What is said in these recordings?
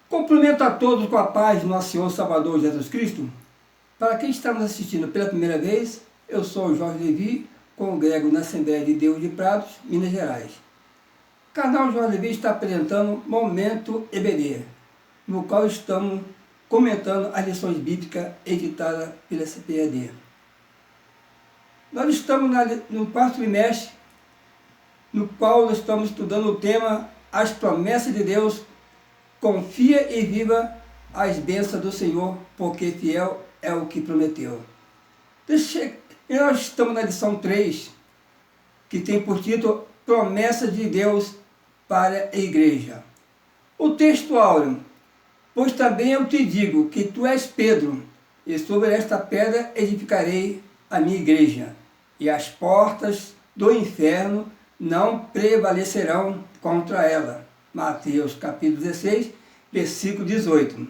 Cumprimento a todos com a paz do nosso Senhor Salvador Jesus Cristo. Para quem está nos assistindo pela primeira vez, eu sou o Jorge Levi, congrego na Assembleia de Deus de Prados, Minas Gerais. O canal Jorge Levi está apresentando Momento EBD, no qual estamos comentando as lições bíblicas editadas pela CPAD. Nós estamos no quarto trimestre, no qual nós estamos estudando o tema As Promessas de Deus. Confia e viva as bênçãos do Senhor, porque fiel é o que prometeu. E nós estamos na lição 3, que tem por título Promessa de Deus para a Igreja. O texto áureo: pois também eu te digo que tu és Pedro, e sobre esta pedra edificarei a minha igreja, e as portas do inferno não prevalecerão contra ela. Mateus capítulo 16, versículo 18.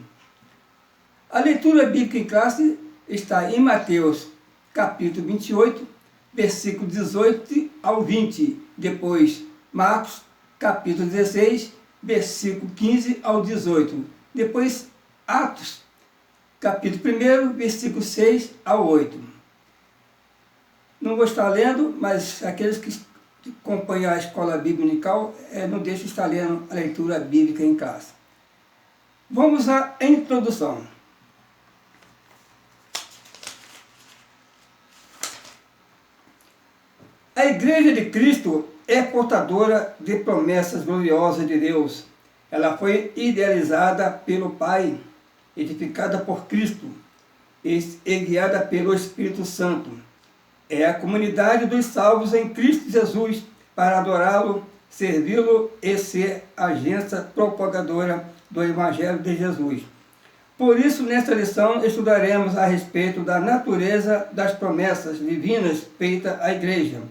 A leitura bíblica em classe está em Mateus capítulo 28, versículo 18 ao 20. Depois, Marcos capítulo 16, versículo 15 ao 18. Depois, Atos capítulo 1, versículo 6 ao 8. Não vou estar lendo, mas aqueles que acompanham a escola bíblica unical, não deixe de estar lendo a leitura bíblica em casa. Vamos à introdução. A Igreja de Cristo é portadora de promessas gloriosas de Deus. Ela foi idealizada pelo Pai, edificada por Cristo e guiada pelo Espírito Santo. É a comunidade dos salvos em Cristo Jesus para adorá-lo, servi-lo e ser agência propagadora do Evangelho de Jesus. Por isso, nesta lição, estudaremos a respeito da natureza das promessas divinas feitas à Igreja,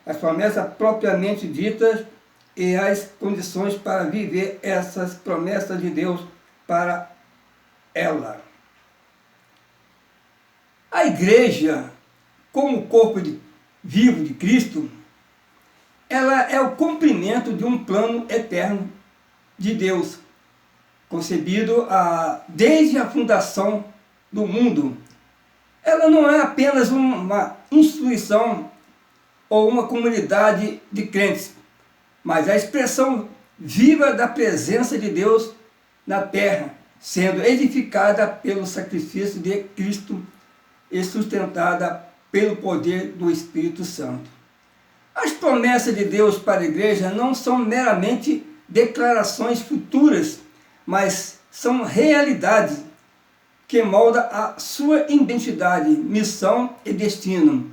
as promessas propriamente ditas e as condições para viver essas promessas de Deus para ela. A Igreja, como corpo vivo de Cristo, ela é o cumprimento de um plano eterno de Deus, concebido desde a fundação do mundo. Ela não é apenas uma instituição ou uma comunidade de crentes, mas a expressão viva da presença de Deus na terra, sendo edificada pelo sacrifício de Cristo e sustentada pelo poder do Espírito Santo. As promessas de Deus para a igreja não são meramente declarações futuras, mas são realidades que moldam a sua identidade, missão e destino.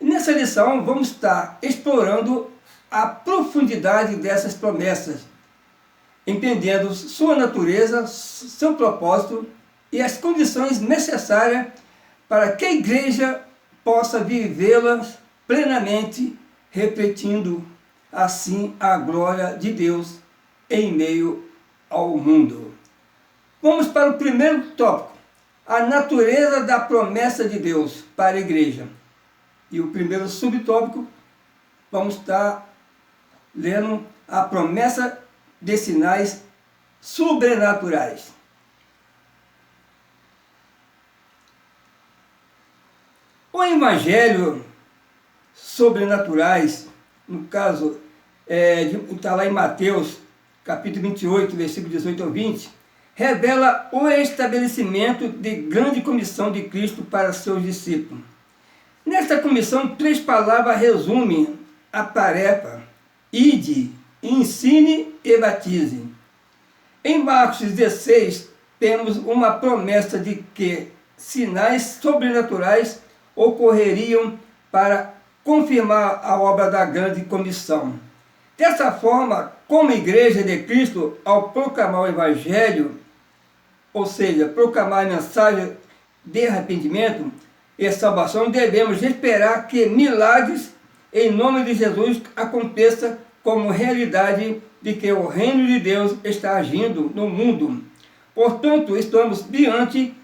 Nessa lição vamos estar explorando a profundidade dessas promessas, entendendo sua natureza, seu propósito e as condições necessárias para que a igreja possa vivê-las plenamente, refletindo assim a glória de Deus em meio ao mundo. Vamos para o primeiro tópico, a natureza da promessa de Deus para a igreja. E o primeiro subtópico, vamos estar lendo a promessa de sinais sobrenaturais. O Evangelho sobrenaturais, no caso, está lá em Mateus, capítulo 28, versículo 18 ao 20, revela o estabelecimento de grande comissão de Cristo para seus discípulos. Nesta comissão, 3 palavras resumem a tarefa: ide, ensine e batize. Em Marcos 16, temos uma promessa de que sinais sobrenaturais ocorreriam para confirmar a obra da grande comissão. Dessa forma, como igreja de Cristo, ao proclamar o Evangelho, ou seja, proclamar a mensagem de arrependimento e salvação, devemos esperar que milagres em nome de Jesus aconteçam como realidade de que o reino de Deus está agindo no mundo. Portanto, estamos diante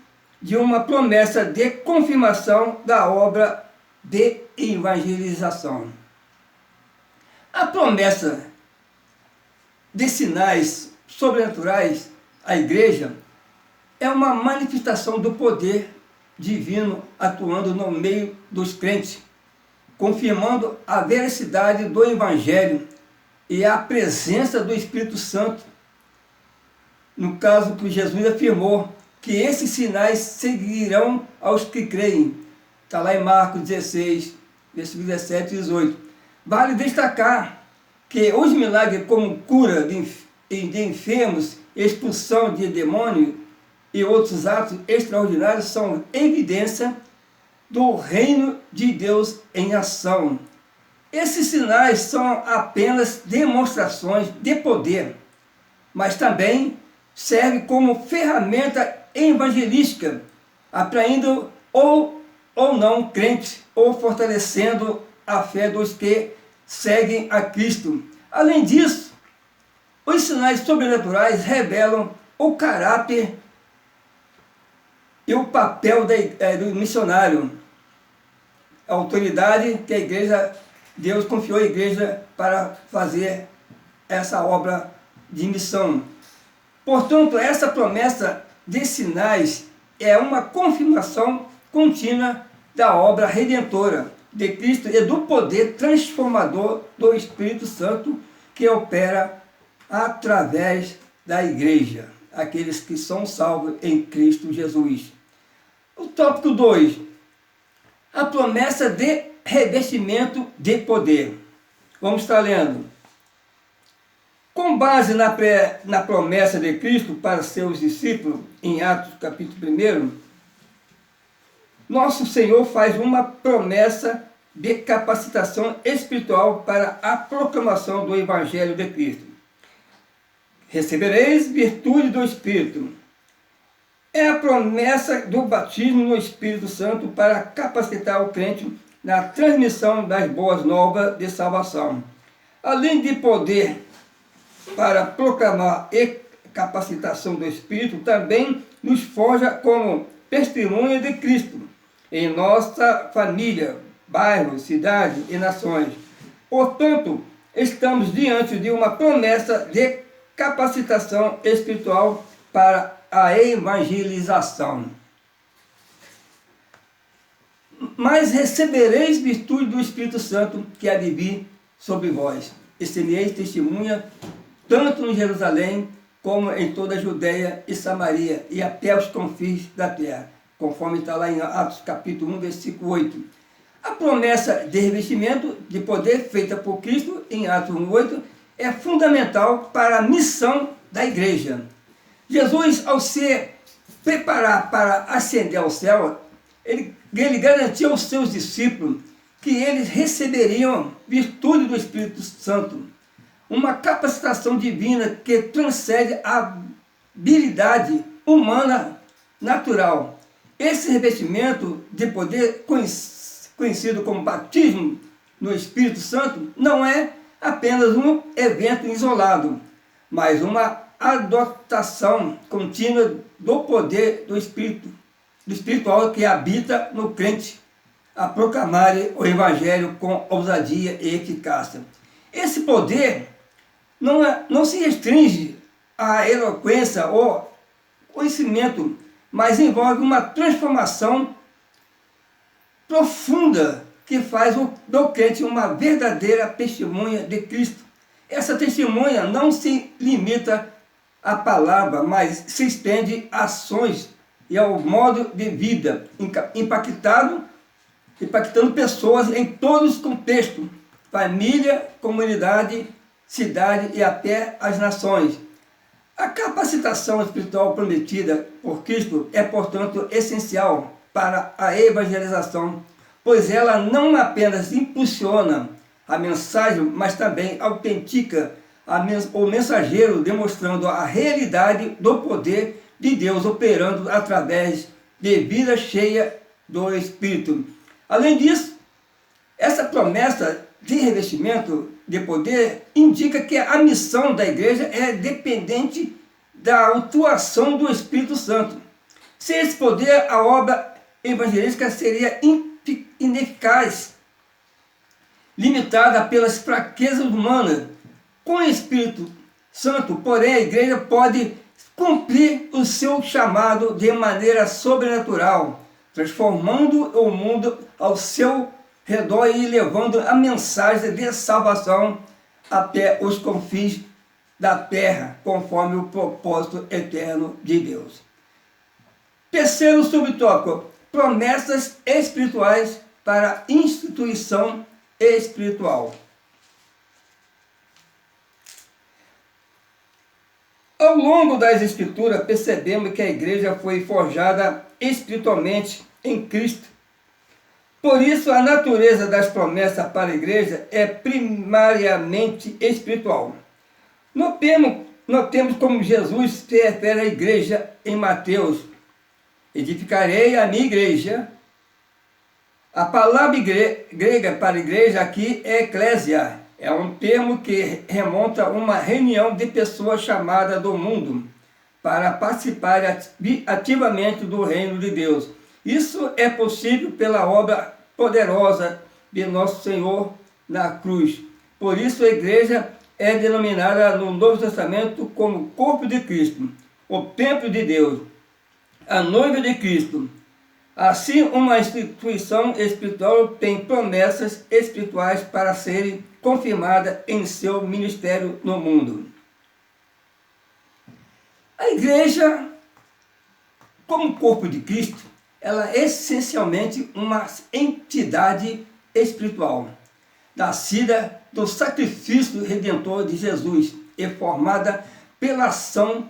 de uma promessa de confirmação da obra de evangelização. A promessa de sinais sobrenaturais à igreja é uma manifestação do poder divino atuando no meio dos crentes, confirmando a veracidade do Evangelho e a presença do Espírito Santo. No caso que Jesus afirmou que esses sinais seguirão aos que creem. Está lá em Marcos 16, versículos 17 e 18. Vale destacar que os milagres como cura de enfermos, expulsão de demônio e outros atos extraordinários são evidência do reino de Deus em ação. Esses sinais são apenas demonstrações de poder, mas também servem como ferramenta evangelística, atraindo ou não crentes, ou fortalecendo a fé dos que seguem a Cristo. Além disso, os sinais sobrenaturais revelam o caráter e o papel do missionário, a autoridade que a igreja, Deus confiou à igreja para fazer essa obra de missão. Portanto, essa promessa de sinais é uma confirmação contínua da obra redentora de Cristo e do poder transformador do Espírito Santo que opera através da igreja, aqueles que são salvos em Cristo Jesus. O tópico 2, a promessa de revestimento de poder. Vamos estar lendo. Com base na promessa de Cristo para seus discípulos, em Atos capítulo 1, nosso Senhor faz uma promessa de capacitação espiritual para a proclamação do Evangelho de Cristo. Recebereis virtude do Espírito. É a promessa do batismo no Espírito Santo para capacitar o crente na transmissão das boas novas de salvação. Além de poder para proclamar e capacitação do Espírito, também nos forja como testemunha de Cristo em nossa família, bairro, cidade e nações. Portanto, estamos diante de uma promessa de capacitação espiritual para a evangelização. Mas recebereis virtude do Espírito Santo que há de vir sobre vós. E sereis testemunha tanto em Jerusalém como em toda a Judéia e Samaria e até os confins da terra, conforme está lá em Atos capítulo 1, versículo 8. A promessa de revestimento de poder feita por Cristo em Atos 1:8 é fundamental para a missão da igreja. Jesus, ao se preparar para ascender ao céu, ele garantiu aos seus discípulos que eles receberiam virtude do Espírito Santo, uma capacitação divina que transcende a habilidade humana natural. Esse revestimento de poder, conhecido como batismo no Espírito Santo, não é apenas um evento isolado, mas uma adotação contínua do poder do espiritual que habita no crente, a proclamar o Evangelho com ousadia e eficácia. Esse poder não se restringe à eloquência ou conhecimento, mas envolve uma transformação profunda que faz do crente uma verdadeira testemunha de Cristo. Essa testemunha não se limita à palavra, mas se estende a ações e ao modo de vida, impactando pessoas em todos os contextos, família, comunidade, cidade e até as nações. A capacitação espiritual prometida por Cristo é, portanto, essencial para a evangelização, pois ela não apenas impulsiona a mensagem, mas também autentica o mensageiro, demonstrando a realidade do poder de Deus operando através de vida cheia do Espírito. Além disso, essa promessa de revestimento de poder indica que a missão da igreja é dependente da atuação do Espírito Santo. Sem esse poder, a obra evangelística seria ineficaz, limitada pelas fraquezas humanas. Com o Espírito Santo, porém, a igreja pode cumprir o seu chamado de maneira sobrenatural, transformando o mundo ao seu redor e levando a mensagem de salvação até os confins da terra, conforme o propósito eterno de Deus. Terceiro subtópico: promessas espirituais para a instituição espiritual. Ao longo das Escrituras, percebemos que a igreja foi forjada espiritualmente em Cristo. Por isso, a natureza das promessas para a igreja é primariamente espiritual. Notemos como Jesus se refere à igreja em Mateus: edificarei a minha igreja. A palavra grega para igreja aqui é eclésia. É um termo que remonta a uma reunião de pessoas chamadas do mundo para participar ativamente do reino de Deus. Isso é possível pela obra poderosa de nosso Senhor na cruz. Por isso a igreja é denominada no Novo Testamento como corpo de Cristo, o templo de Deus, a noiva de Cristo. Assim, uma instituição espiritual tem promessas espirituais para serem confirmadas em seu ministério no mundo. A igreja, como corpo de Cristo, ela é essencialmente uma entidade espiritual, nascida do sacrifício redentor de Jesus e formada pela ação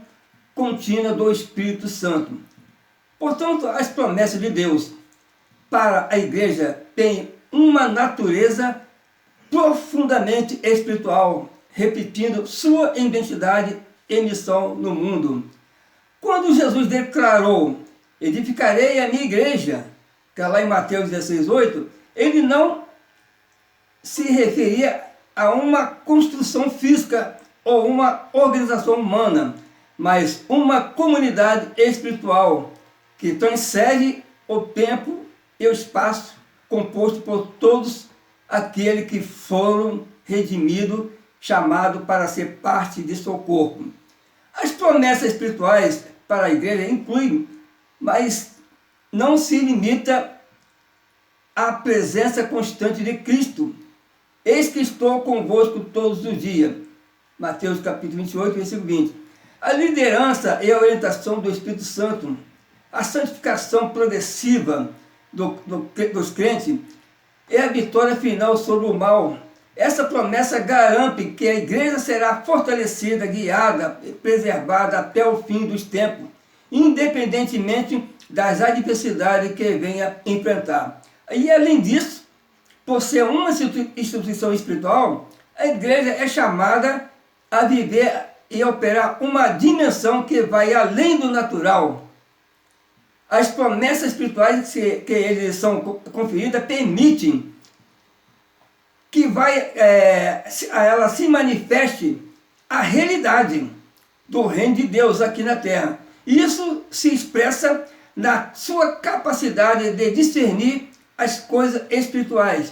contínua do Espírito Santo. Portanto, as promessas de Deus para a igreja têm uma natureza profundamente espiritual, repetindo sua identidade e missão no mundo. Quando Jesus declarou: edificarei a minha igreja, que é lá em Mateus 16:8, ele não se referia a uma construção física ou uma organização humana, mas uma comunidade espiritual que transcende o tempo e o espaço, composto por todos aqueles que foram redimidos, chamados para ser parte de seu corpo. As promessas espirituais para a igreja incluem, mas não se limita à presença constante de Cristo. Eis que estou convosco todos os dias. Mateus capítulo 28, versículo 20. A liderança e a orientação do Espírito Santo, a santificação progressiva dos crentes é a vitória final sobre o mal. Essa promessa garante que a igreja será fortalecida, guiada e preservada até o fim dos tempos, independentemente das adversidades que venha enfrentar. E além disso, por ser uma instituição espiritual, a igreja é chamada a viver e operar uma dimensão que vai além do natural. As promessas espirituais que eles são conferidas permitem que ela se manifeste a realidade do reino de Deus aqui na terra. Isso se expressa na sua capacidade de discernir as coisas espirituais,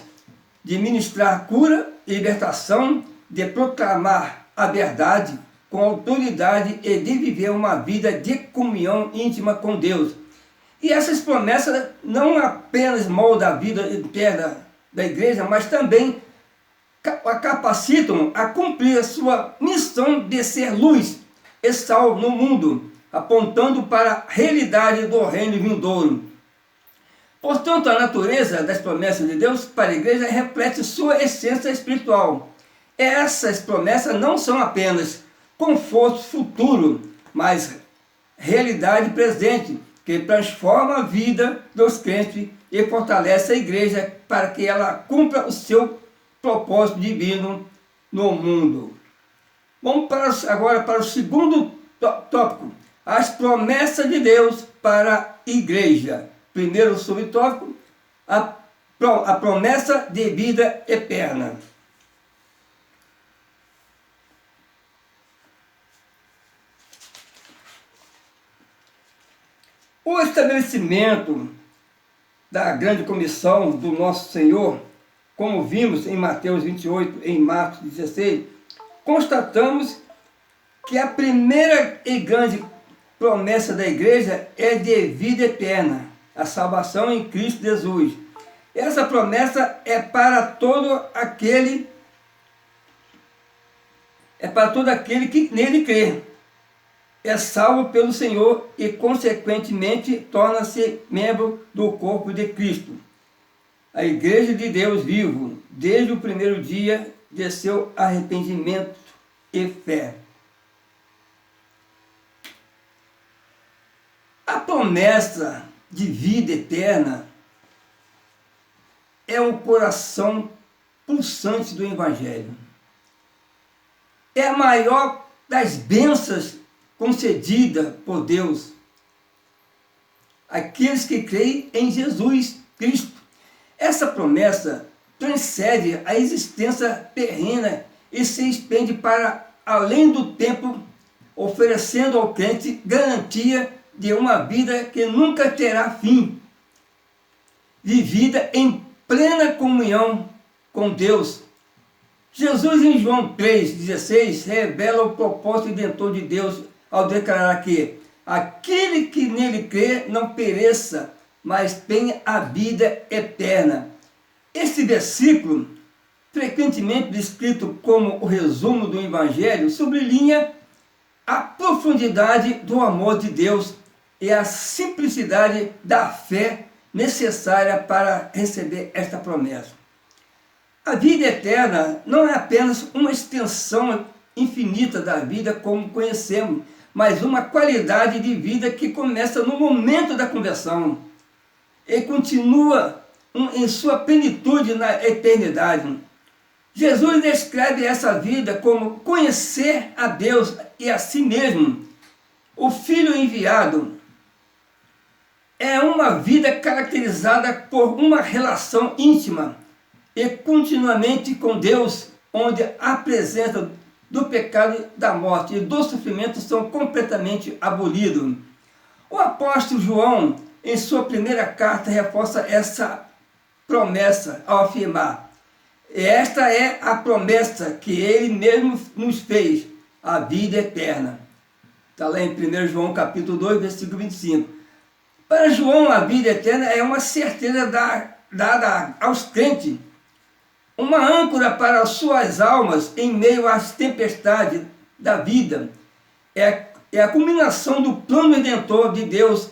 de ministrar cura e libertação, de proclamar a verdade com autoridade e de viver uma vida de comunhão íntima com Deus. E essas promessas não apenas moldam a vida interna da igreja, mas também a capacitam a cumprir a sua missão de ser luz e sal no mundo, apontando para a realidade do reino vindouro. Portanto, a natureza das promessas de Deus para a igreja reflete sua essência espiritual. Essas promessas não são apenas conforto futuro, mas realidade presente, que transforma a vida dos crentes e fortalece a igreja para que ela cumpra o seu propósito divino no mundo. Vamos agora para o segundo tópico: as promessas de Deus para a igreja. Primeiro subtópico: a promessa de vida eterna. O estabelecimento da grande comissão do nosso Senhor, como vimos em Mateus 28, em Marcos 16, constatamos que a primeira e grande promessa da igreja é de vida eterna, a salvação em Cristo Jesus. Essa promessa é para todo aquele que nele crê. É salvo pelo Senhor e, consequentemente, torna-se membro do corpo de Cristo. A igreja de Deus vivo, desde o primeiro dia de seu arrependimento e fé. A promessa de vida eterna é o coração pulsante do Evangelho. É a maior das bênçãos concedida por Deus àqueles que creem em Jesus Cristo. Essa promessa transcende a existência terrena e se estende para além do tempo, oferecendo ao crente garantia de uma vida que nunca terá fim, vivida em plena comunhão com Deus. Jesus, em João 3,16, revela o propósito redentor de Deus ao declarar que aquele que nele crê não pereça, mas tenha a vida eterna. Esse versículo, frequentemente descrito como o resumo do Evangelho, sublinha a profundidade do amor de Deus e a simplicidade da fé necessária para receber esta promessa. A vida eterna não é apenas uma extensão infinita da vida como conhecemos, mas uma qualidade de vida que começa no momento da conversão e continua em sua plenitude na eternidade. Jesus descreve essa vida como conhecer a Deus e a si mesmo. O Filho enviado é uma vida caracterizada por uma relação íntima e continuamente com Deus, onde a presença do pecado, da morte e do sofrimento são completamente abolidos. O apóstolo João, em sua primeira carta, reforça essa promessa ao afirmar: esta é a promessa que ele mesmo nos fez, a vida eterna. Está lá em 1 João capítulo 2, versículo 25. Para João, a vida eterna é uma certeza dada aos crentes, uma âncora para suas almas em meio às tempestades da vida. É a culminação do plano redentor de Deus,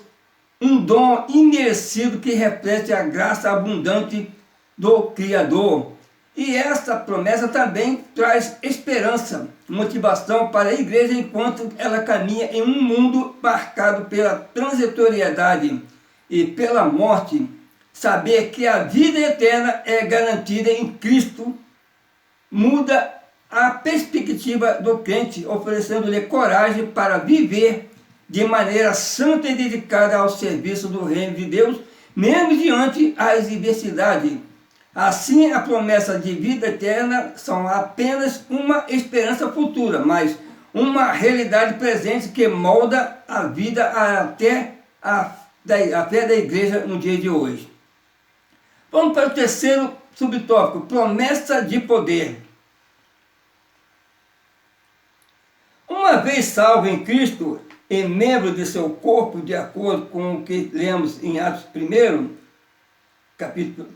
um dom imerecido que reflete a graça abundante do Criador. E esta promessa também traz esperança, motivação para a igreja enquanto ela caminha em um mundo marcado pela transitoriedade e pela morte. Saber que a vida eterna é garantida em Cristo muda a perspectiva do crente, oferecendo-lhe coragem para viver de maneira santa e dedicada ao serviço do reino de Deus, mesmo diante das adversidades. Assim, a promessa de vida eterna são apenas uma esperança futura, mas uma realidade presente que molda a vida até a fé da igreja no dia de hoje. Vamos para o terceiro subtópico, promessa de poder. Uma vez salvo em Cristo e membro de seu corpo, de acordo com o que lemos em Atos 1, capítulo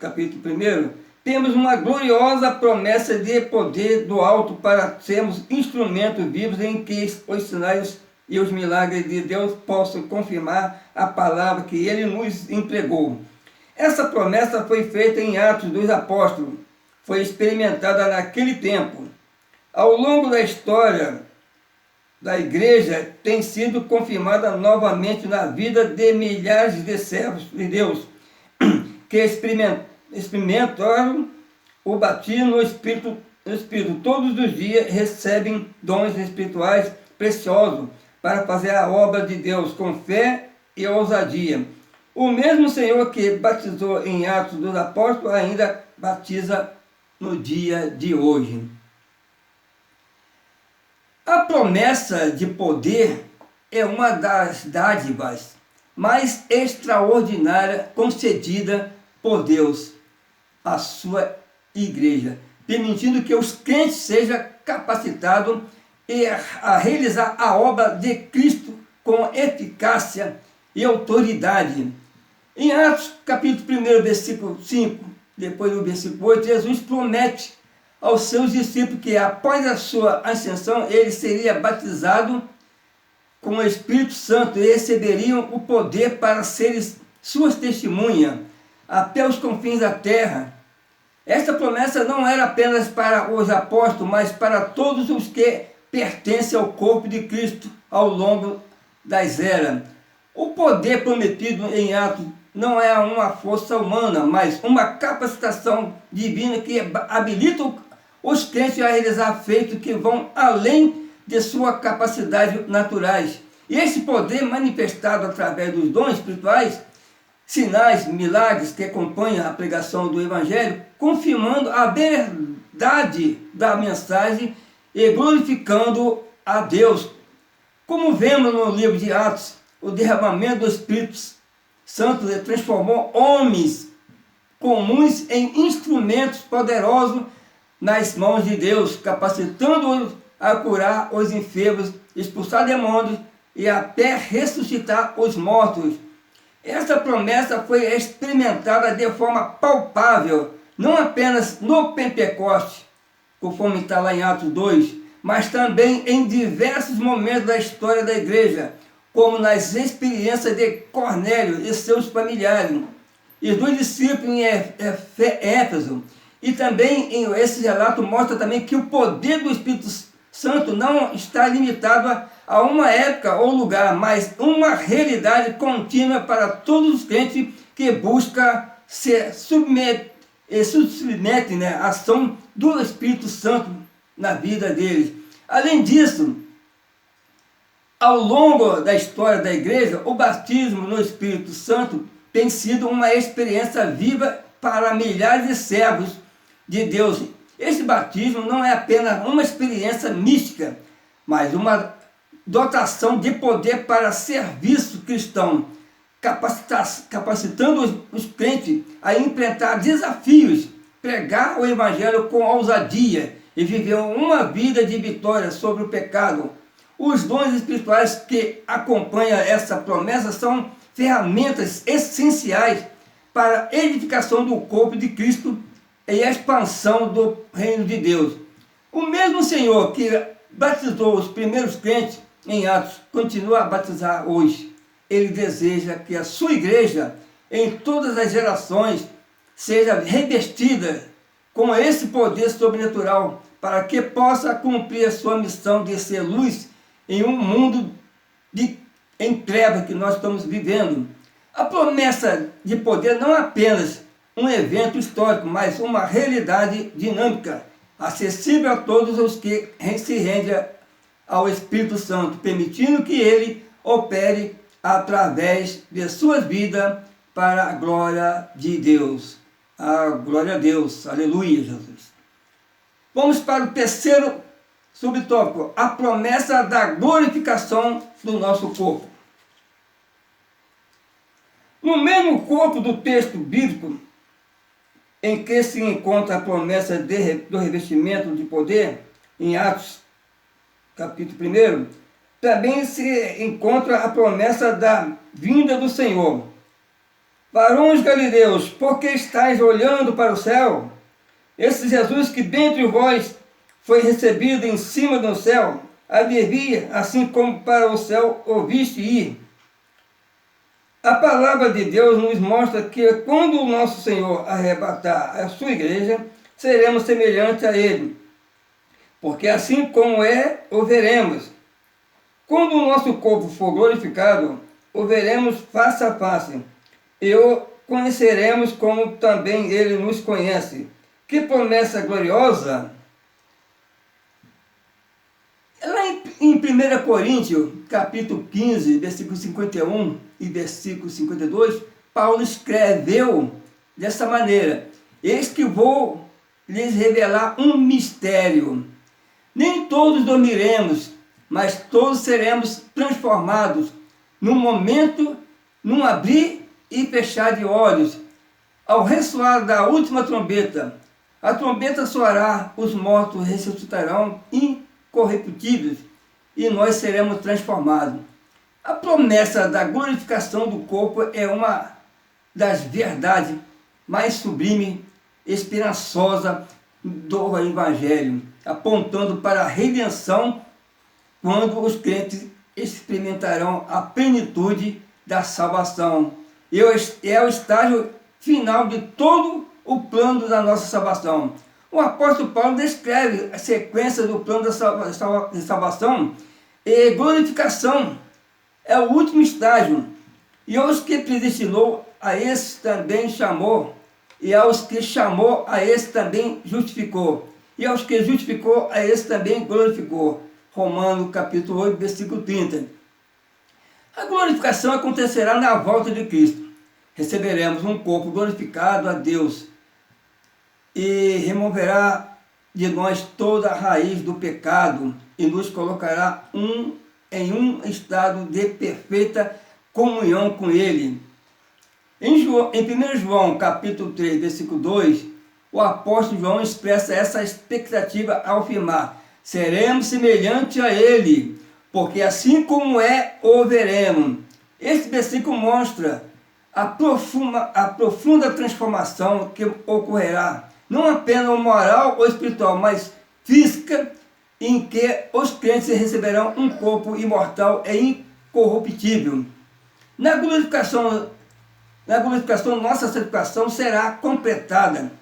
1, temos uma gloriosa promessa de poder do alto para sermos instrumentos vivos em que os sinais e os milagres de Deus possam confirmar a palavra que Ele nos entregou. Essa promessa foi feita em Atos dos Apóstolos, foi experimentada naquele tempo. Ao longo da história da igreja, tem sido confirmada novamente na vida de milhares de servos de Deus, que experimentaram o batismo no Espírito. Todos os dias recebem dons espirituais preciosos para fazer a obra de Deus com fé e ousadia. O mesmo Senhor que batizou em Atos dos Apóstolos ainda batiza no dia de hoje. A promessa de poder é uma das dádivas mais extraordinária concedida por Deus à sua igreja, permitindo que os crentes sejam capacitados a realizar a obra de Cristo com eficácia e autoridade. Em Atos, capítulo 1, versículo 5, depois do versículo 8, Jesus promete aos seus discípulos que após a sua ascensão, ele seria batizado com o Espírito Santo e receberiam o poder para serem suas testemunhas até os confins da terra. Esta promessa não era apenas para os apóstolos, mas para todos os que pertencem ao corpo de Cristo ao longo das eras. O poder prometido em Atos não é uma força humana, mas uma capacitação divina que habilita os crentes a realizar feitos que vão além de suas capacidades naturais. E esse poder manifestado através dos dons espirituais, sinais, milagres que acompanham a pregação do Evangelho, confirmando a verdade da mensagem e glorificando a Deus. Como vemos no livro de Atos, o derramamento do Espírito Santo transformou homens comuns em instrumentos poderosos nas mãos de Deus, capacitando-os a curar os enfermos, expulsar demônios e até ressuscitar os mortos. Esta promessa foi experimentada de forma palpável, não apenas no Pentecoste, conforme está lá em Atos 2, mas também em diversos momentos da história da igreja, como nas experiências de Cornélio e seus familiares, e dos discípulos em Éfeso. E também esse relato mostra também que o poder do Espírito Santo não está limitado a uma época ou lugar, mas uma realidade contínua para todos os crentes que buscam se submetem à ação do Espírito Santo na vida deles. Além disso, ao longo da história da igreja, o batismo no Espírito Santo tem sido uma experiência viva para milhares de servos de Deus. Esse batismo não é apenas uma experiência mística, mas uma dotação de poder para serviço cristão, capacitando os crentes a enfrentar desafios, pregar o Evangelho com ousadia e viver uma vida de vitória sobre o pecado. Os dons espirituais que acompanham essa promessa são ferramentas essenciais para a edificação do corpo de Cristo e a expansão do reino de Deus. O mesmo Senhor que batizou os primeiros crentes em Atos continua a batizar hoje. Ele deseja que a sua igreja, em todas as gerações, seja revestida com esse poder sobrenatural, para que possa cumprir a sua missão de ser luz em um mundo em trevas que nós estamos vivendo. A promessa de poder não é apenas um evento histórico, mas uma realidade dinâmica, acessível a todos os que se rendem ao Espírito Santo, permitindo que ele opere através de suas vidas para a glória de Deus. A glória a Deus. Aleluia, Jesus. Vamos para o terceiro subtópico, a promessa da glorificação do nosso corpo. No mesmo corpo do texto bíblico, em que se encontra a promessa do revestimento de poder, em Atos, capítulo 1, também se encontra a promessa da vinda do Senhor. Varões galileus, por que estáis olhando para o céu? Esse Jesus que dentre vós foi recebido em cima do céu, a vir, assim como para o céu ouviste ir. A palavra de Deus nos mostra que quando o nosso Senhor arrebatar a sua igreja, seremos semelhantes a Ele, porque assim como é, o veremos. Quando o nosso corpo for glorificado, o veremos face a face, e o conheceremos como também Ele nos conhece. Que promessa gloriosa! Lá em 1 Coríntios, capítulo 15, versículo 51 e versículo 52, Paulo escreveu dessa maneira: eis que vou lhes revelar um mistério. Nem todos dormiremos, mas todos seremos transformados num momento num abrir e fechar de olhos, ao ressoar da última trombeta. A trombeta soará, os mortos ressuscitarão incorruptíveis, e nós seremos transformados. A promessa da glorificação do corpo é uma das verdades mais sublimes, esperançosa do Evangelho, apontando para a redenção, quando os crentes experimentarão a plenitude da salvação. É o estágio final de todo o plano da nossa salvação. O apóstolo Paulo descreve a sequência do plano da salvação e glorificação. É o último estágio. E aos que predestinou, a esses também chamou. E aos que chamou, a esses também justificou. E aos que justificou, a esses também glorificou. Romanos capítulo 8, versículo 30. A glorificação acontecerá na volta de Cristo. Receberemos um corpo glorificado a Deus e removerá de nós toda a raiz do pecado e nos colocará em um estado de perfeita comunhão com Ele. Em 1 João capítulo 3, versículo 2, o apóstolo João expressa essa expectativa ao afirmar: seremos semelhantes a Ele, porque assim como é, o veremos. Este versículo mostra a profunda transformação que ocorrerá, não apenas moral ou espiritual, mas física, em que os crentes receberão um corpo imortal e incorruptível. Na glorificação, nossa santificação será completada.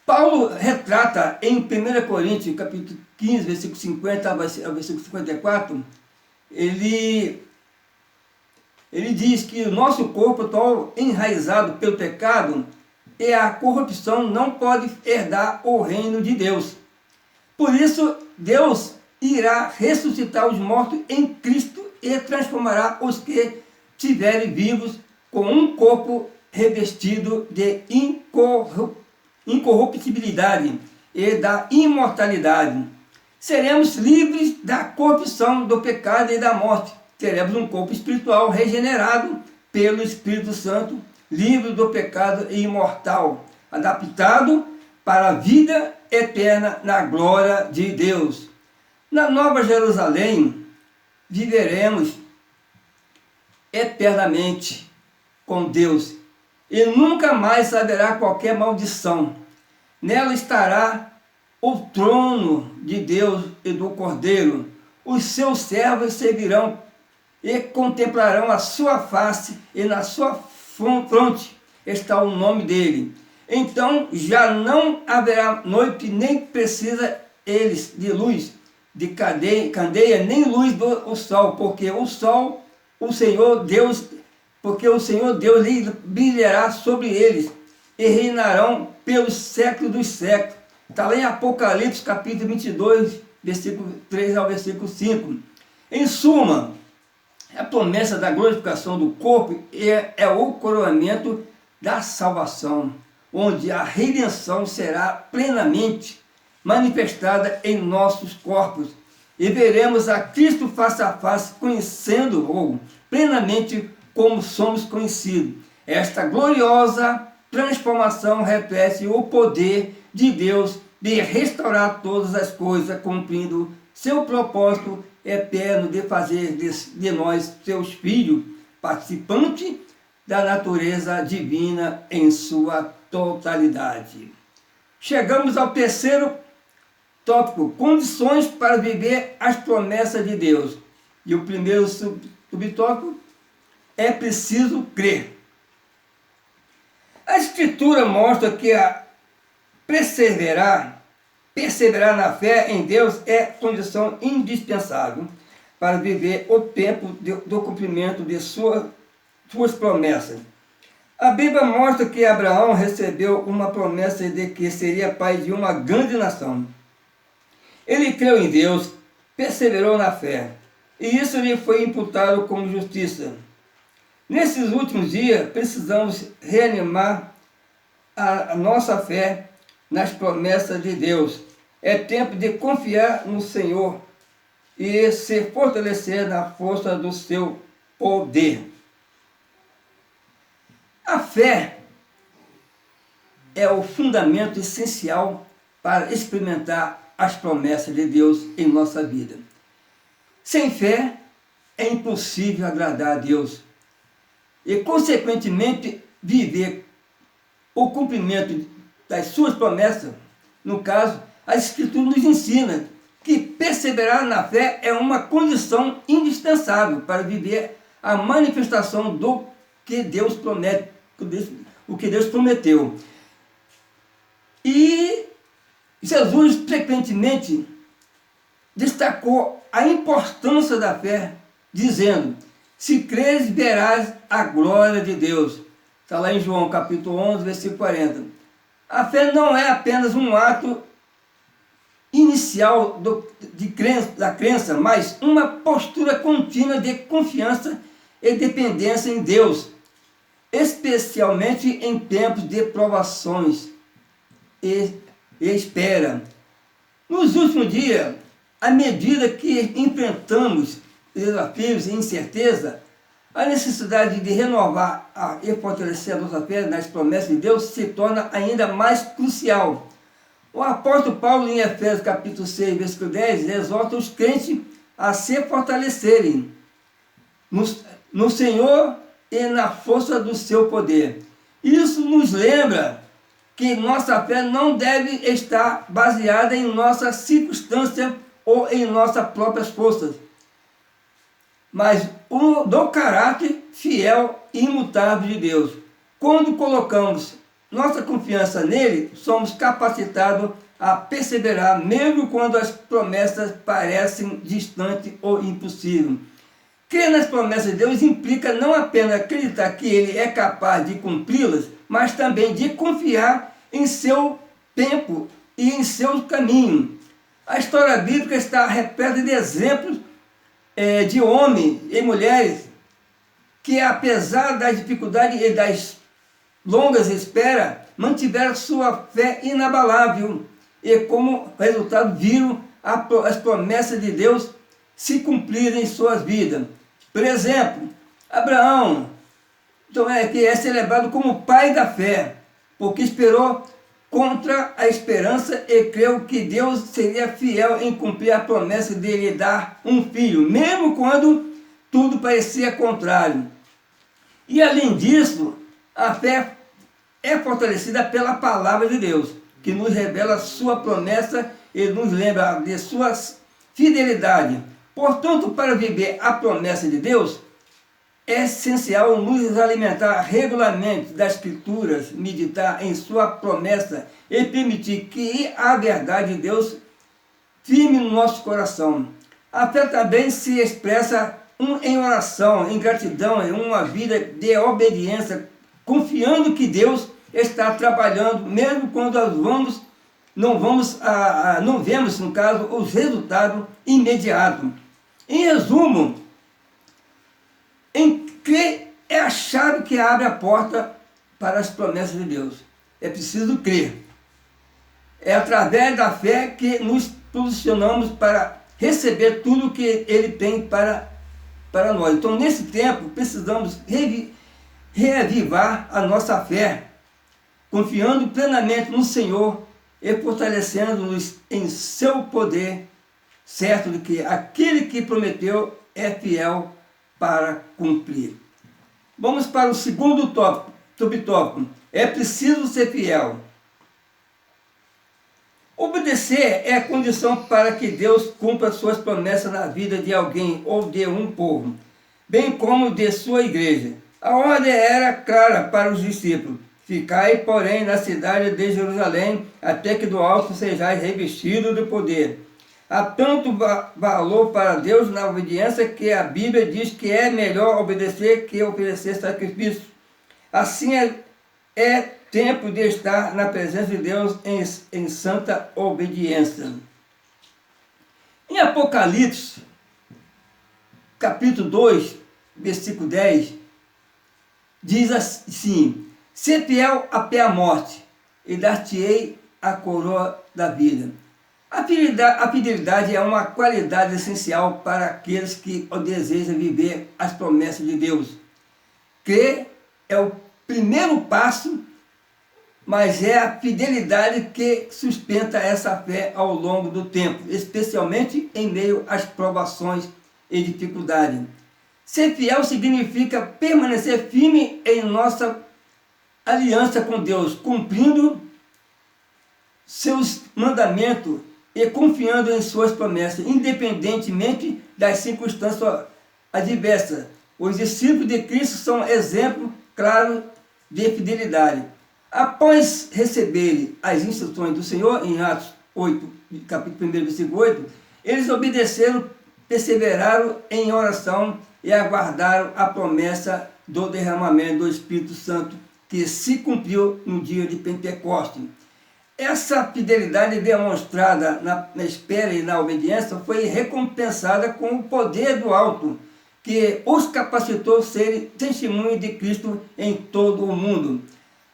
Paulo retrata em 1 Coríntios, capítulo 15, versículo 50 ao versículo 54, ele diz que o nosso corpo atual, enraizado pelo pecado e a corrupção, não pode herdar o reino de Deus. Por isso, Deus irá ressuscitar os mortos em Cristo e transformará os que estiverem vivos com um corpo revestido de incorruptibilidade e da imortalidade. Seremos livres da corrupção, do pecado e da morte. Teremos um corpo espiritual regenerado pelo Espírito Santo, livre do pecado e imortal, adaptado para a vida eterna na glória de Deus. Na Nova Jerusalém, viveremos eternamente com Deus e nunca mais haverá qualquer maldição. Nela estará o trono de Deus e do Cordeiro. Os seus servos servirão e contemplarão a sua face, e na sua fronte está o nome dele. Então já não haverá noite, nem precisa eles de luz, de candeia, nem luz do sol, porque o Senhor Deus brilhará sobre eles, e reinarão pelos séculos dos séculos. Está lá em Apocalipse capítulo 22, versículo 3 ao versículo 5. Em suma, a promessa da glorificação do corpo é o coroamento da salvação, onde a redenção será plenamente manifestada em nossos corpos, e veremos a Cristo face a face, conhecendo-o plenamente como somos conhecidos. Esta gloriosa transformação reflete o poder de Deus de restaurar todas as coisas, cumprindo seu propósito eterno de fazer de nós, seus filhos, participantes da natureza divina em sua totalidade. Chegamos ao terceiro tópico: condições para viver as promessas de Deus. E o primeiro subtópico: é preciso crer. A Escritura mostra que perseverar na fé em Deus é condição indispensável para viver o tempo do cumprimento de suas promessas. A Bíblia mostra que Abraão recebeu uma promessa de que seria pai de uma grande nação. Ele creu em Deus, perseverou na fé, e isso lhe foi imputado como justiça. Nesses últimos dias, precisamos reanimar a nossa fé nas promessas de Deus. É tempo de confiar no Senhor e se fortalecer na força do seu poder. A fé é o fundamento essencial para experimentar as promessas de Deus em nossa vida. Sem fé, é impossível agradar a Deus e, consequentemente, viver o cumprimento das suas promessas. No caso, a Escritura nos ensina que perseverar na fé é uma condição indispensável para viver a manifestação do que Deus promete, o que Deus prometeu. E Jesus frequentemente destacou a importância da fé, dizendo: se creres, verás a glória de Deus. Está lá em João capítulo 11, versículo 40. A fé não é apenas um ato inicial da crença, mas uma postura contínua de confiança e dependência em Deus, especialmente em tempos de provações e espera. Nos últimos dias, à medida que enfrentamos desafios e incerteza, a necessidade de renovar e fortalecer a nossa fé nas promessas de Deus se torna ainda mais crucial. O apóstolo Paulo, em Efésios capítulo 6, versículo 10, exorta os crentes a se fortalecerem no Senhor e na força do seu poder. Isso nos lembra que nossa fé não deve estar baseada em nossa circunstância ou em nossas próprias forças, mas do caráter fiel e imutável de Deus. Quando colocamos nossa confiança nele, somos capacitados a perseverar, mesmo quando as promessas parecem distantes ou impossíveis. Crer nas promessas de Deus implica não apenas acreditar que ele é capaz de cumpri-las, mas também de confiar em seu tempo e em seu caminho. A história bíblica está repleta de exemplos de homens e mulheres que, apesar das dificuldades e das longas esperas, mantiveram sua fé inabalável e, como resultado, viram as promessas de Deus se cumprirem em suas vidas. Por exemplo, Abraão, que é celebrado como pai da fé, porque esperou contra a esperança e creu que Deus seria fiel em cumprir a promessa de lhe dar um filho, mesmo quando tudo parecia contrário. E além disso, a fé é fortalecida pela palavra de Deus, que nos revela sua promessa e nos lembra de sua fidelidade. Portanto, para viver a promessa de Deus, é essencial nos alimentar regularmente das Escrituras, meditar em sua promessa e permitir que a verdade de Deus firme no nosso coração. A fé também se expressa em oração, em gratidão, em uma vida de obediência, confiando que Deus está trabalhando, mesmo quando não vemos, no caso, os resultados imediatos. Em resumo, crer é a chave que abre a porta para as promessas de Deus. É preciso crer. É através da fé que nos posicionamos para receber tudo que Ele tem para nós. Então, nesse tempo, precisamos reavivar a nossa fé, confiando plenamente no Senhor e fortalecendo-nos em seu poder, certo de que aquele que prometeu é fiel para cumprir. Vamos para o segundo subtópico. É preciso ser fiel. Obedecer é a condição para que Deus cumpra suas promessas na vida de alguém ou de um povo, bem como de sua igreja. A ordem era clara para os discípulos: ficai, porém, na cidade de Jerusalém, até que do alto sejais revestidos de poder. Há tanto valor para Deus na obediência que a Bíblia diz que é melhor obedecer que oferecer sacrifício. Assim é tempo de estar na presença de Deus em santa obediência. Em Apocalipse, capítulo 2, versículo 10, diz assim: ser fiel até a morte, e dar-te-ei a coroa da vida. A fidelidade é uma qualidade essencial para aqueles que desejam viver as promessas de Deus. Crer é o primeiro passo, mas é a fidelidade que sustenta essa fé ao longo do tempo, especialmente em meio às provações e dificuldades. Ser fiel significa permanecer firme em nossa aliança com Deus, cumprindo seus mandamentos e confiando em suas promessas, independentemente das circunstâncias adversas. Os discípulos de Cristo são exemplo claro de fidelidade. Após receberem as instruções do Senhor, em Atos 8, capítulo 1, versículo 8, eles obedeceram, perseveraram em oração e aguardaram a promessa do derramamento do Espírito Santo, que se cumpriu no dia de Pentecostes. Essa fidelidade demonstrada na espera e na obediência foi recompensada com o poder do alto, que os capacitou a serem testemunhas de Cristo em todo o mundo.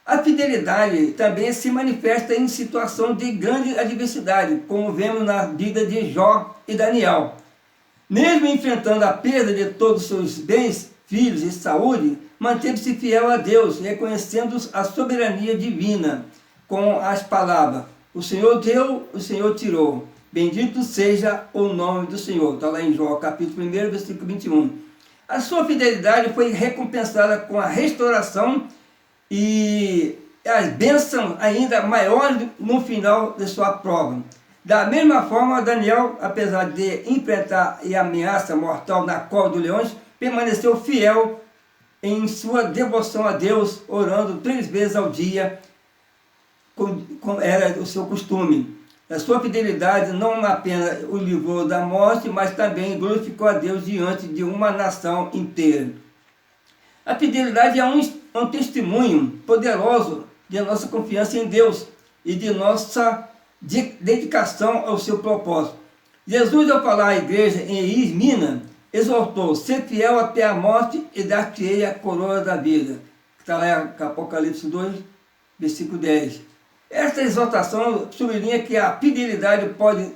A fidelidade também se manifesta em situação de grande adversidade, como vemos na vida de Jó e Daniel. Mesmo enfrentando a perda de todos os seus bens, filhos e saúde, manteve-se fiel a Deus, reconhecendo a soberania divina, com as palavras: o Senhor deu, o Senhor tirou. Bendito seja o nome do Senhor. Está lá em Jó, capítulo 1, versículo 21. A sua fidelidade foi recompensada com a restauração e as bênçãos ainda maiores no final de sua prova. Da mesma forma, Daniel, apesar de enfrentar a ameaça mortal na cova dos leões, permaneceu fiel em sua devoção a Deus, orando 3 vezes ao dia, como era o seu costume. A sua fidelidade não apenas o livrou da morte, mas também glorificou a Deus diante de uma nação inteira. A fidelidade é um testemunho poderoso de nossa confiança em Deus e de nossa dedicação ao seu propósito. Jesus, ao falar à igreja em Esmina, exortou: ser fiel até a morte e dar-te-ei a coroa da vida. Está lá em Apocalipse 2, versículo 10. Esta exortação sublinha que a fidelidade pode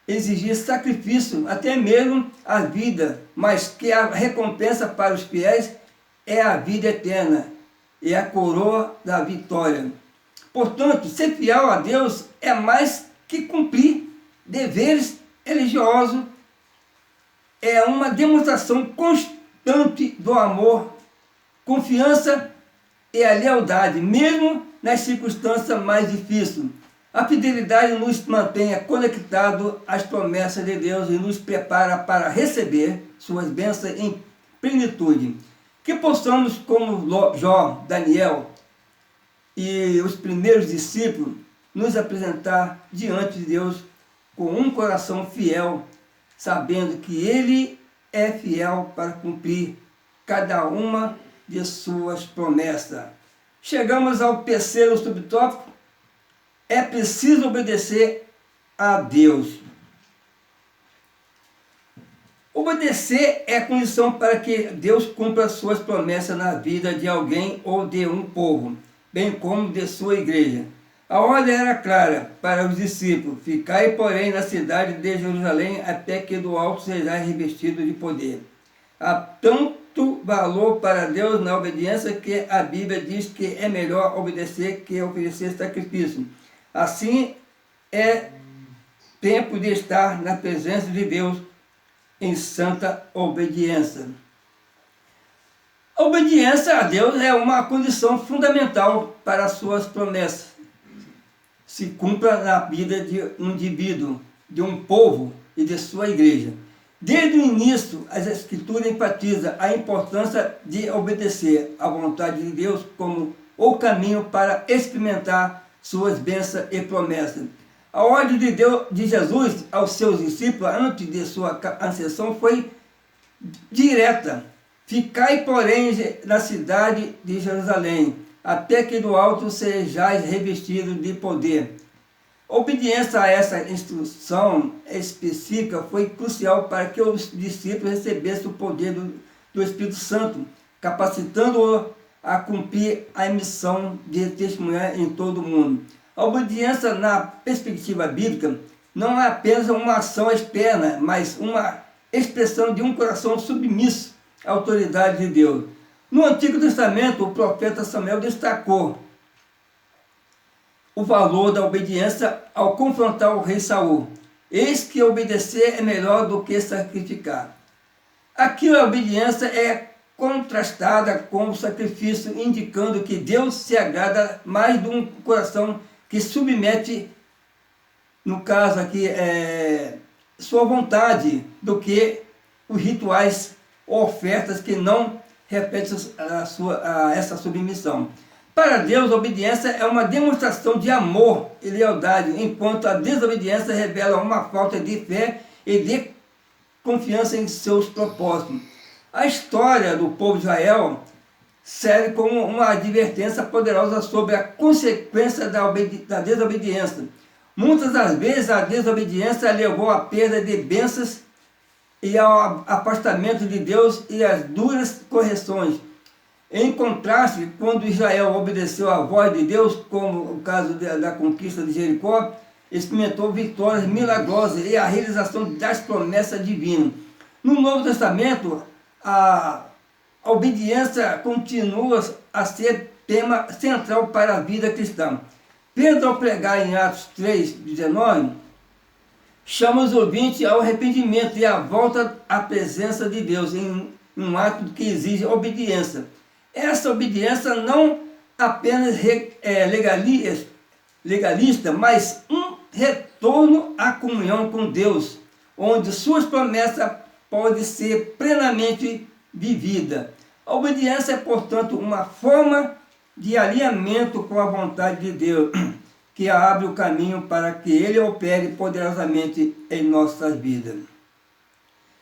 exigir sacrifício, até mesmo a vida, mas que a recompensa para os fiéis é a vida eterna e a coroa da vitória. Portanto, ser fiel a Deus é mais que cumprir deveres religiosos, é uma demonstração constante do amor, confiança e a lealdade, mesmo nas circunstâncias mais difíceis. A fidelidade nos mantém conectados às promessas de Deus e nos prepara para receber suas bênçãos em plenitude. Que possamos, como Jó, Daniel e os primeiros discípulos, nos apresentar diante de Deus com um coração fiel, sabendo que Ele é fiel para cumprir cada uma de suas promessas. Chegamos ao terceiro subtópico: é preciso obedecer a Deus. Obedecer é a condição para que Deus cumpra suas promessas na vida de alguém ou de um povo, bem como de sua igreja. A ordem era clara para os discípulos: ficai, porém, na cidade de Jerusalém, até que do alto sejais revestido de poder. Há tanto valor para Deus na obediência que a Bíblia diz que é melhor obedecer que oferecer sacrifício. Assim, é tempo de estar na presença de Deus em santa obediência. A obediência a Deus é uma condição fundamental para as suas promessas se cumpra na vida de um indivíduo, de um povo e de sua igreja. Desde o início, as Escrituras enfatizam a importância de obedecer à vontade de Deus como o caminho para experimentar suas bênçãos e promessas. A ordem de Deus, de Jesus aos seus discípulos antes de sua ascensão foi direta: ficai, porém, na cidade de Jerusalém, até que do alto sejais revestidos de poder. A obediência a essa instrução específica foi crucial para que os discípulos recebessem o poder do Espírito Santo, capacitando-o a cumprir a missão de testemunhar em todo o mundo. A obediência, na perspectiva bíblica, não é apenas uma ação externa, mas uma expressão de um coração submisso à autoridade de Deus. No Antigo Testamento, o profeta Samuel destacou o valor da obediência ao confrontar o rei Saul. Eis que obedecer é melhor do que sacrificar. Aqui a obediência é contrastada com o sacrifício, indicando que Deus se agrada mais de um coração que submete, no caso aqui, sua vontade, do que os rituais ou ofertas que não repetem essa submissão. Para Deus, a obediência é uma demonstração de amor e lealdade, enquanto a desobediência revela uma falta de fé e de confiança em seus propósitos. A história do povo de Israel serve como uma advertência poderosa sobre a consequência da desobediência. Muitas das vezes a desobediência levou à perda de bênçãos e ao afastamento de Deus e às duras correções. Em contraste, quando Israel obedeceu à voz de Deus, como o caso da conquista de Jericó, experimentou vitórias milagrosas e a realização das promessas divinas. No Novo Testamento, a obediência continua a ser tema central para a vida cristã. Pedro, ao pregar em Atos 3:19, chama os ouvintes ao arrependimento e à volta à presença de Deus, em um ato que exige obediência. Essa obediência não apenas legalista, mas um retorno à comunhão com Deus, onde suas promessas podem ser plenamente vividas. A obediência é, portanto, uma forma de alinhamento com a vontade de Deus, que abre o caminho para que Ele opere poderosamente em nossas vidas.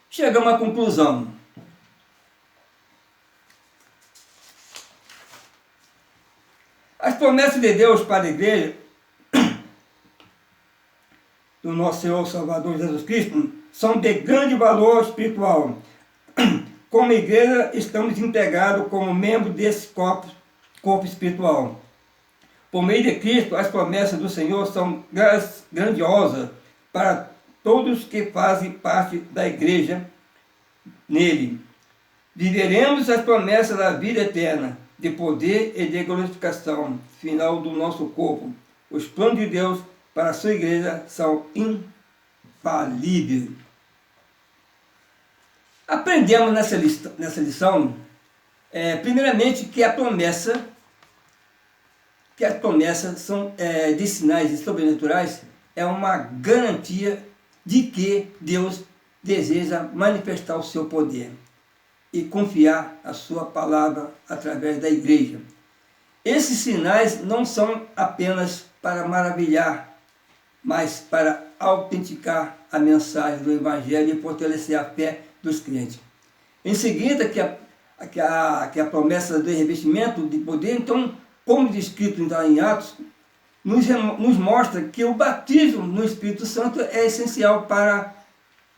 Chegamos à conclusão. As promessas de Deus para a igreja do nosso Senhor Salvador Jesus Cristo são de grande valor espiritual. Como igreja, estamos integrados como membros desse corpo espiritual. Por meio de Cristo, as promessas do Senhor são grandiosas para todos que fazem parte da igreja nele. Viveremos as promessas da vida eterna, de poder e de glorificação final do nosso corpo. Os planos de Deus para a sua igreja são infalíveis. Aprendemos nessa lição, primeiramente, que as promessas são de sinais sobrenaturais, é uma garantia de que Deus deseja manifestar o seu poder e confiar a sua palavra através da igreja. Esses sinais não são apenas para maravilhar, mas para autenticar a mensagem do Evangelho e fortalecer a fé dos crentes. Em seguida, que a promessa do revestimento de poder, então, como descrito em Atos, nos mostra que o batismo no Espírito Santo é essencial para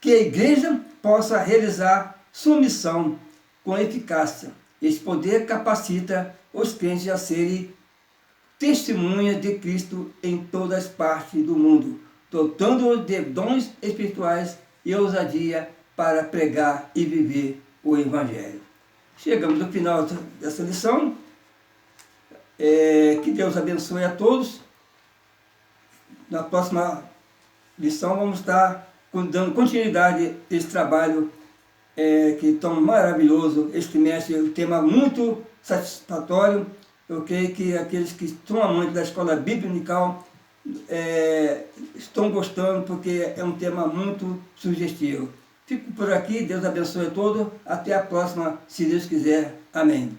que a igreja possa realizar sua missão com eficácia. Esse poder capacita os crentes a serem testemunhas de Cristo em todas as partes do mundo, dotando-os de dons espirituais e ousadia para pregar e viver o Evangelho. Chegamos ao final dessa lição. Que Deus abençoe a todos. Na próxima lição vamos estar dando continuidade a esse trabalho que é tão maravilhoso, este trimestre, um tema muito satisfatório. Eu creio que aqueles que são amantes da escola bíblica dominical estão gostando, porque é um tema muito sugestivo. Fico por aqui, Deus abençoe a todos, até a próxima, se Deus quiser. Amém.